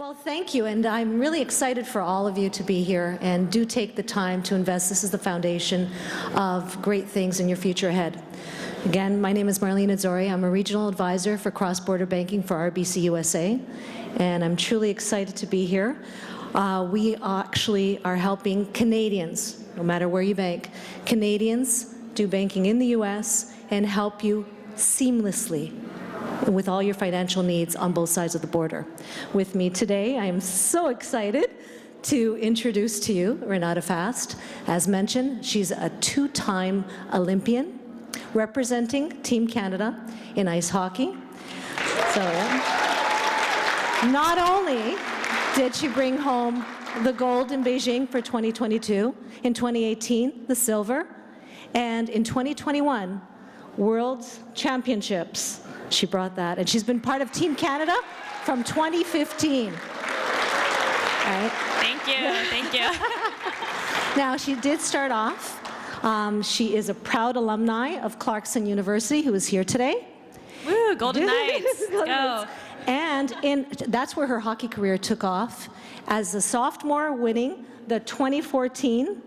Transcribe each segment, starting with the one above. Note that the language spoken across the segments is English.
Well, thank you, and I'm really excited for all of you to be here, and do take the time to invest. This is the foundation of great things in your future ahead. Again, my name is Marlene Azzori. I'm a regional advisor for cross-border banking for RBC USA, and I'm truly excited to be here. We actually are helping Canadians, no matter where you bank, Canadians do banking in the US and help you seamlessly with all your financial needs on both sides of the border. With me today, I am so excited to introduce to you Renata Fast. As mentioned, she's a two-time Olympian representing Team Canada in ice hockey. So, not only did she bring home the gold in Beijing for 2022, in 2018, the silver, and in 2021, World Championships, she brought that, and she's been part of Team Canada from 2015. Right? Thank you, thank you. Now, she did start off. She is a proud alumni of Clarkson University, who is here today. Woo, Golden Knights, go. And that's where her hockey career took off, as a sophomore winning the 2014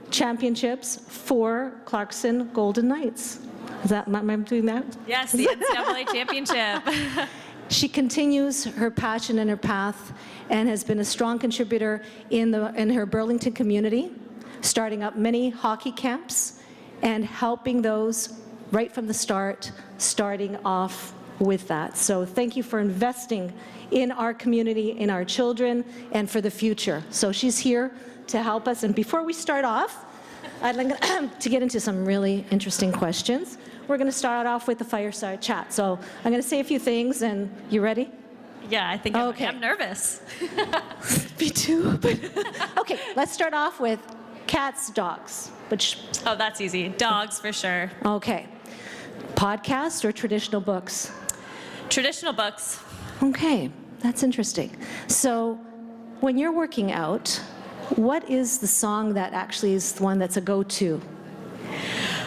championships for Clarkson Golden Knights. Am I doing that? Yes, the NCAA championship. She continues her passion and her path, and has been a strong contributor in her Burlington community, starting up many hockey camps and helping those right from the start, starting off with that. So thank you for investing in our community, in our children, and for the future. So she's here to help us. And before we start off, I'd like to get into some really interesting questions. We're going to start off with the fireside chat. So I'm going to say a few things, and you ready? Yeah, I think I'm nervous. Me too. Okay, let's start off with cats, dogs. Oh, that's easy. Dogs for sure. Okay. Podcasts or traditional books? Traditional books. Okay, that's interesting. So when you're working out, what is the song that actually is the one that's a go-to?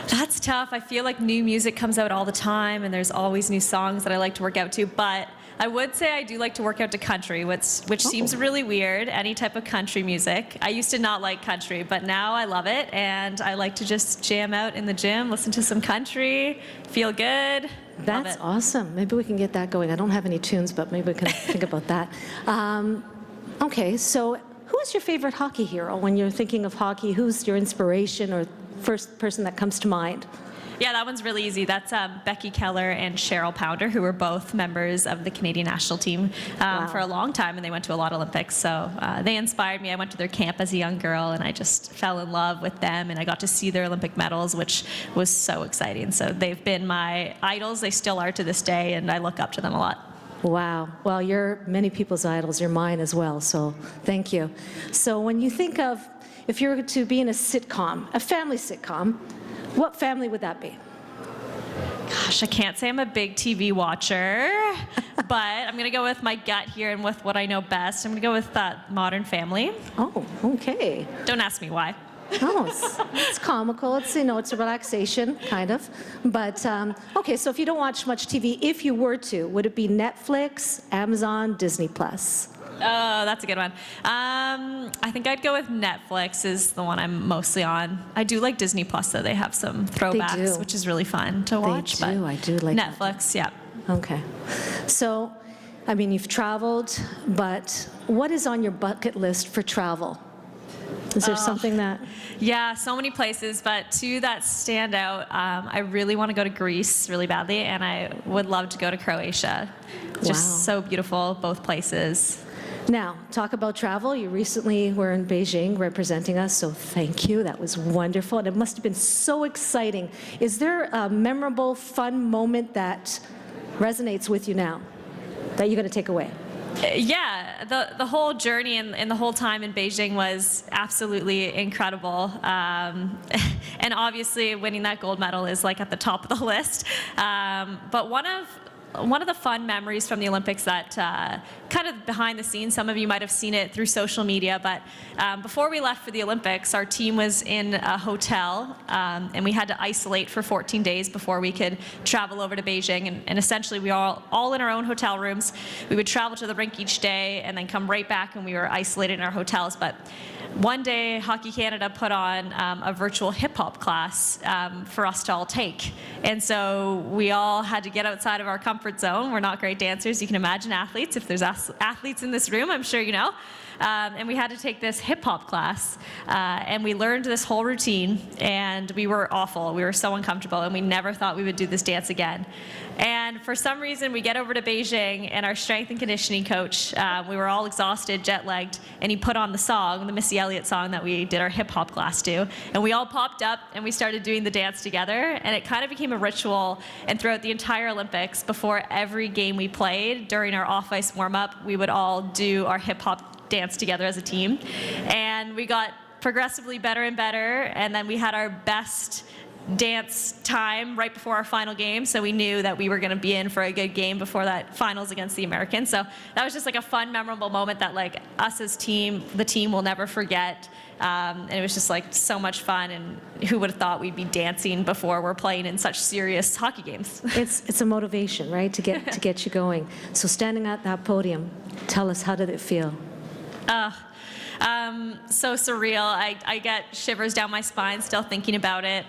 That's tough. I feel like new music comes out all the time, and there's always new songs that I like to work out to, but I would say I do like to work out to country, which seems really weird, any type of country music. I used to not like country, but now I love it, and I like to just jam out in the gym, listen to some country, feel good. That's awesome. Maybe we can get that going. I don't have any tunes, but maybe we can think about that. Okay, so who is your favorite hockey hero? When you're thinking of hockey, who's your inspiration or first person that comes to mind? Yeah, that one's really easy. That's Becky Keller and Cheryl Pounder, who were both members of the Canadian national team for a long time, and they went to a lot of Olympics. So they inspired me. I went to their camp as a young girl, and I just fell in love with them, and I got to see their Olympic medals, which was so exciting. So they've been my idols. They still are to this day, and I look up to them a lot. Wow. Well, you're many people's idols. You're mine as well, so thank you. So when you think of, if you were to be in a sitcom, a family sitcom, what family would that be? Gosh, I can't say I'm a big TV watcher, but I'm going to go with my gut here and with what I know best. I'm going to go with Modern Family. Oh, okay. Don't ask me why. Oh, it's comical. It's a relaxation, kind of. But, okay, so if you don't watch much TV, if you were to, would it be Netflix, Amazon, Disney Plus? Oh, that's a good one. I think I'd go with Netflix is the one I'm mostly on. I do like Disney Plus, though. They have some throwbacks, which is really fun to watch. They do. I do like Netflix, yeah. Okay. So, I mean, you've traveled, but what is on your bucket list for travel? Is there something that... Yeah, so many places, but two that stand out, I really want to go to Greece really badly, and I would love to go to Croatia. Just so beautiful, both places. Now, talk about travel. You recently were in Beijing representing us, so thank you. That was wonderful, and it must have been so exciting. Is there a memorable, fun moment that resonates with you now that you're going to take away? Yeah, the whole journey and the whole time in Beijing was absolutely incredible. And obviously winning that gold medal is like at the top of the list. But one of one of the fun memories from the Olympics that kind of behind the scenes, some of you might have seen it through social media, but before we left for the Olympics, our team was in a hotel and we had to isolate for 14 days before we could travel over to Beijing. And essentially we were all in our own hotel rooms. We would travel to the rink each day and then come right back and we were isolated in our hotels. But one day, Hockey Canada put on a virtual hip-hop class for us to all take. And so we all had to get outside of our comfort zone. We're not great dancers. You can imagine athletes. If there's athletes in this room, I'm sure you know. And we had to take this hip-hop class. And we learned this whole routine. And we were awful. We were so uncomfortable. And we never thought we would do this dance again. And for some reason, we get over to Beijing, and our strength and conditioning coach, we were all exhausted, jet-lagged, and he put on the song, the Missy Elliott song that we did our hip-hop class to. And we all popped up, and we started doing the dance together. And it kind of became a ritual. And throughout the entire Olympics, before every game we played, during our off-ice warm-up, we would all do our hip-hop dance together as a team. And we got progressively better and better. And then we had our best dance time right before our final game, so we knew that we were going to be in for a good game before that finals against the Americans. So that was just like a fun, memorable moment that like us as the team will never forget. And it was just like so much fun, and who would have thought we'd be dancing before we're playing in such serious hockey games. It's a motivation, right, to get you going. So standing at that podium, tell us, how did it feel? So surreal. I get shivers down my spine still thinking about it.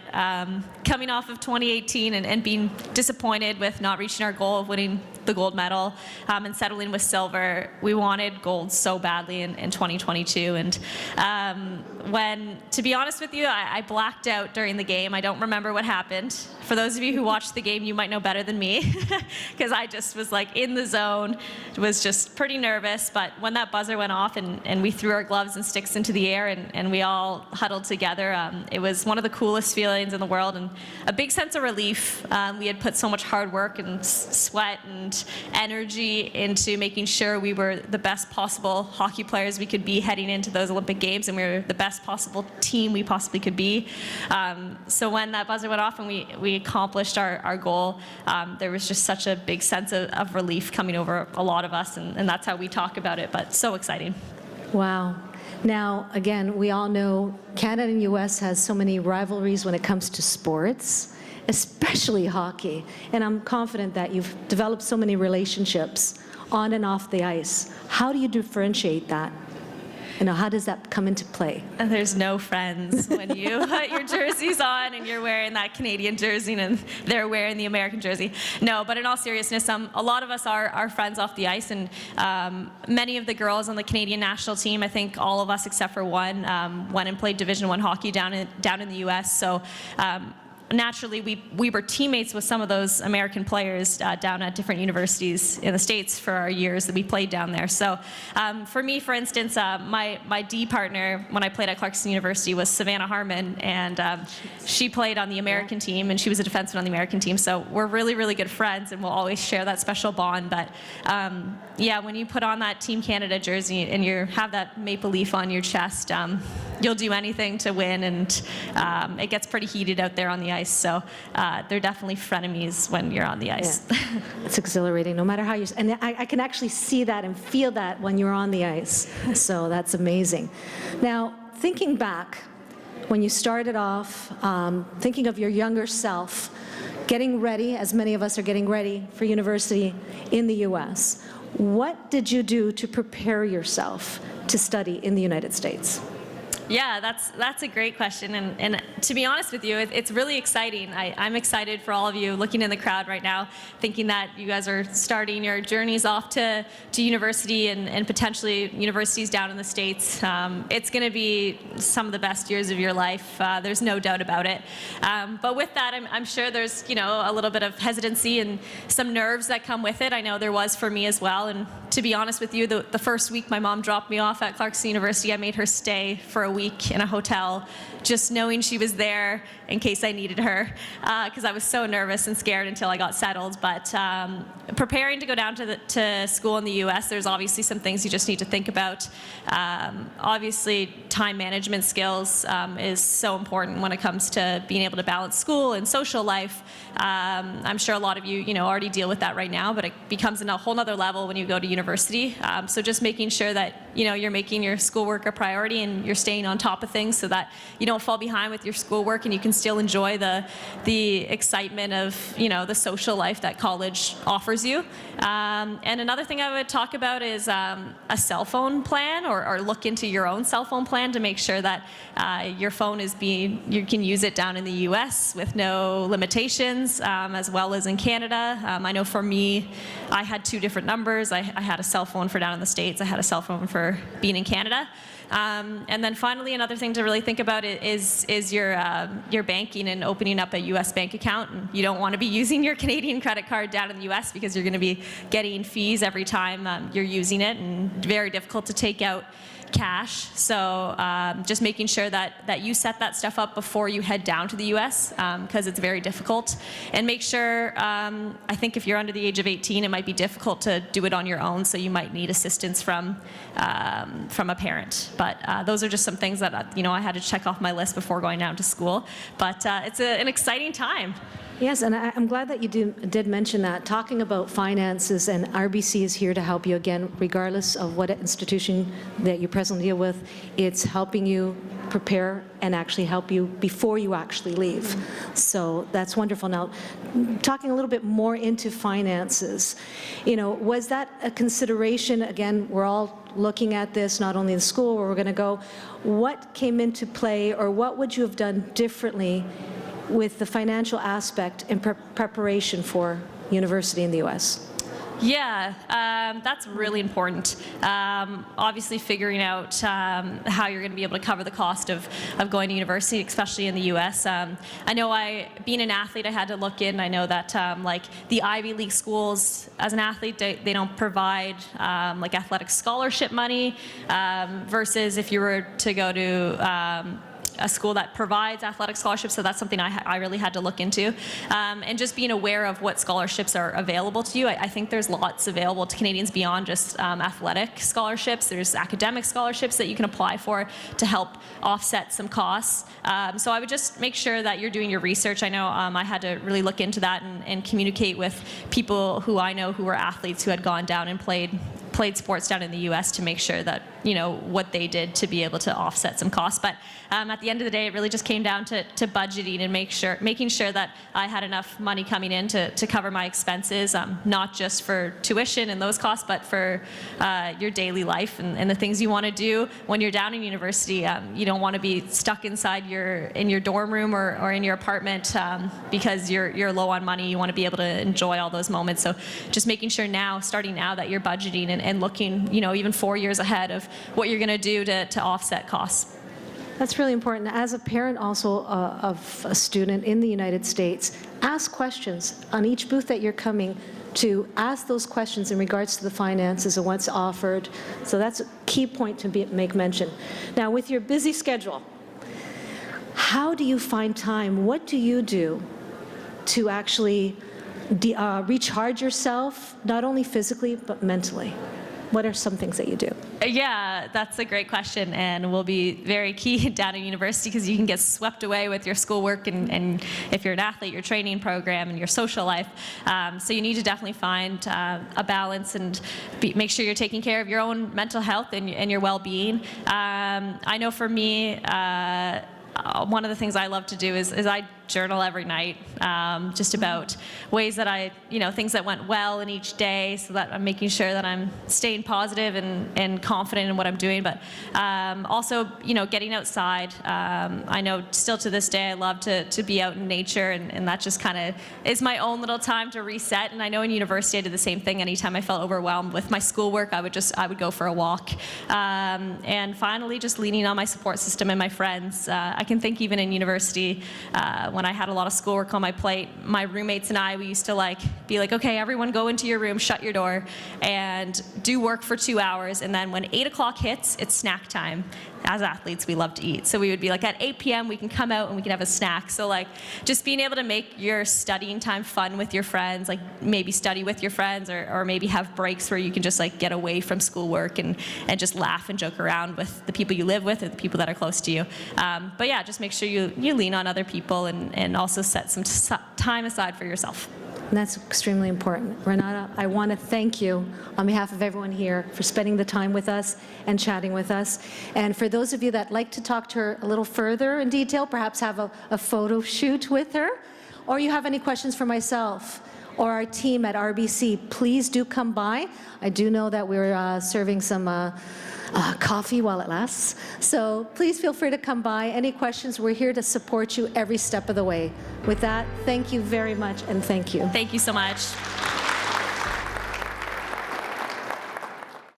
Coming off of 2018 and being disappointed with not reaching our goal of winning the gold medal and settling with silver. We wanted gold so badly in 2022. And to be honest with you, I blacked out during the game. I don't remember what happened. For those of you who watched the game, you might know better than me, because I just was like in the zone, was just pretty nervous. But when that buzzer went off and we threw our gloves and sticks into the air and we all huddled together, it was one of the coolest feelings in the world, and a big sense of relief. We had put so much hard work and sweat and energy into making sure we were the best possible hockey players we could be heading into those Olympic Games, and we were the best possible team we possibly could be. So when that buzzer went off and we accomplished our goal, there was just such a big sense of relief coming over a lot of us, and that's how we talk about it, but so exciting. Wow. Now, again, we all know Canada and U.S. has so many rivalries when it comes to sports, especially hockey. And I'm confident that you've developed so many relationships on and off the ice. How do you differentiate that? How does that come into play? And there's no friends when you put your jerseys on and you're wearing that Canadian jersey and they're wearing the American jersey. No, but in all seriousness, a lot of us are friends off the ice, and many of the girls on the Canadian national team, I think all of us except for one, went and played Division I hockey down in the U.S. So naturally, we were teammates with some of those American players down at different universities in the States for our years that we played down there. So for me, for instance, my D partner when I played at Clarkson University was Savannah Harmon, and she played on the American team, and she was a defenseman on the American team. So we're really, really good friends, and we'll always share that special bond. But yeah, when you put on that Team Canada jersey and you have that maple leaf on your chest, you'll do anything to win, and it gets pretty heated out there on the ice. So they're definitely frenemies when you're on the ice. Yeah. It's exhilarating, no matter how you. And I can actually see that and feel that when you're on the ice. So that's amazing. Now, thinking back, when you started off, thinking of your younger self, getting ready, as many of us are getting ready for university in the U.S., what did you do to prepare yourself to study in the United States? Yeah, that's a great question, and to be honest with you, it's really exciting. I'm excited for all of you looking in the crowd right now, thinking that you guys are starting your journeys off to university and potentially universities down in the States. It's going to be some of the best years of your life. There's no doubt about it. But with that, I'm sure there's a little bit of hesitancy and some nerves that come with it. I know there was for me as well. And to to be honest with you, the first week my mom dropped me off at Clarkson University, I made her stay for a week in a hotel, just knowing she was there in case I needed her, because I was so nervous and scared until I got settled. But preparing to go down to school in the U.S., there's obviously some things you just need to think about. Obviously, time management skills is so important when it comes to being able to balance school and social life. I'm sure a lot of you, already deal with that right now, but it becomes a whole nother level when you go to university. So just making sure that, you're making your schoolwork a priority and you're staying on top of things so that you don't fall behind with your schoolwork and you can still enjoy the excitement of, the social life that college offers you. And another thing I would talk about is a cell phone plan, or look into your own cell phone plan to make sure that your phone you can use it down in the US with no limitations, as well as in Canada. I know for me, I had 2 different numbers. I had a cell phone for down in the States. I had a cell phone for being in Canada. And then finally, another thing to really think about is your banking and opening up a U.S. bank account. And you don't want to be using your Canadian credit card down in the U.S. because you're going to be getting fees every time you're using it, and very difficult to take out cash. So just making sure that you set that stuff up before you head down to the U.S. Because it's very difficult. And make sure, I think if you're under the age of 18, it might be difficult to do it on your own, so you might need assistance from a parent. But those are just some things that I had to check off my list before going down to school. But it's an exciting time. Yes, and I'm glad that you did mention that. Talking about finances, and RBC is here to help you again, regardless of what institution that you presently deal with. It's helping you prepare and actually help you before you actually leave. So that's wonderful. Now, talking a little bit more into finances, was that a consideration? Again, we're all looking at this, not only the school where we're going to go. What came into play, or what would you have done differently with the financial aspect in preparation for university in the U.S.? Yeah, that's really important. Obviously, figuring out how you're going to be able to cover the cost of going to university, especially in the U.S. I know being an athlete, I had to look in. I know that like the Ivy League schools, as an athlete, they don't provide like athletic scholarship money, versus if you were to go to a school that provides athletic scholarships. So that's something I really had to look into. And just being aware of what scholarships are available to you. I think there's lots available to Canadians beyond just athletic scholarships. There's academic scholarships that you can apply for to help offset some costs. So I would just make sure that you're doing your research. I know I had to really look into that and communicate with people who I know who were athletes who had gone down and played sports down in the U.S. to make sure that, what they did to be able to offset some costs. But at the end of the day, it really just came down to budgeting and making sure that I had enough money coming in to cover my expenses, not just for tuition and those costs, but for your daily life and the things you want to do when you're down in university. You don't want to be stuck inside in your dorm room or in your apartment because you're low on money. You want to be able to enjoy all those moments. So just making sure starting now, that you're budgeting and looking, even 4 years ahead of what you're going to do to offset costs. That's really important. As a parent also of a student in the United States, ask questions on each booth that you're coming to. Ask those questions in regards to the finances and what's offered. So that's a key point to make mention. Now, with your busy schedule, how do you find time? What do you do to actually recharge yourself, not only physically, but mentally? What are some things that you do? Yeah, that's a great question, and will be very key down at university, because you can get swept away with your schoolwork and if you're an athlete, your training program and your social life. So you need to definitely find a balance and make sure you're taking care of your own mental health and your well-being. I know for me, one of the things I love to do is I journal every night, just about ways that things that went well in each day, so that I'm making sure that I'm staying positive and confident in what I'm doing. But also, getting outside. I know still to this day I love to be out in nature, and that just kind of is my own little time to reset. And I know in university I did the same thing. Anytime I felt overwhelmed with my schoolwork, I would go for a walk. And finally, just leaning on my support system and my friends. I can think even in university, when I had a lot of schoolwork on my plate, my roommates and I, we used to be like, okay, everyone go into your room, shut your door, and do work for 2 hours. And then when 8 o'clock hits, it's snack time. As athletes, we love to eat. So we would be like, at 8 p.m., we can come out and we can have a snack. So just being able to make your studying time fun with your friends, maybe study with your friends, or maybe have breaks where you can just get away from schoolwork and just laugh and joke around with the people you live with or the people that are close to you. But yeah, just make sure you lean on other people and also set some time aside for yourself. And that's extremely important. Renata, I want to thank you on behalf of everyone here for spending the time with us and chatting with us. And for those of you that like to talk to her a little further in detail, perhaps have a photo shoot with her, or you have any questions for myself or our team at RBC, please do come by. I do know that we're serving some coffee while it lasts. So please feel free to come by. Any questions, we're here to support you every step of the way. With that, thank you very much, and thank you. Thank you so much.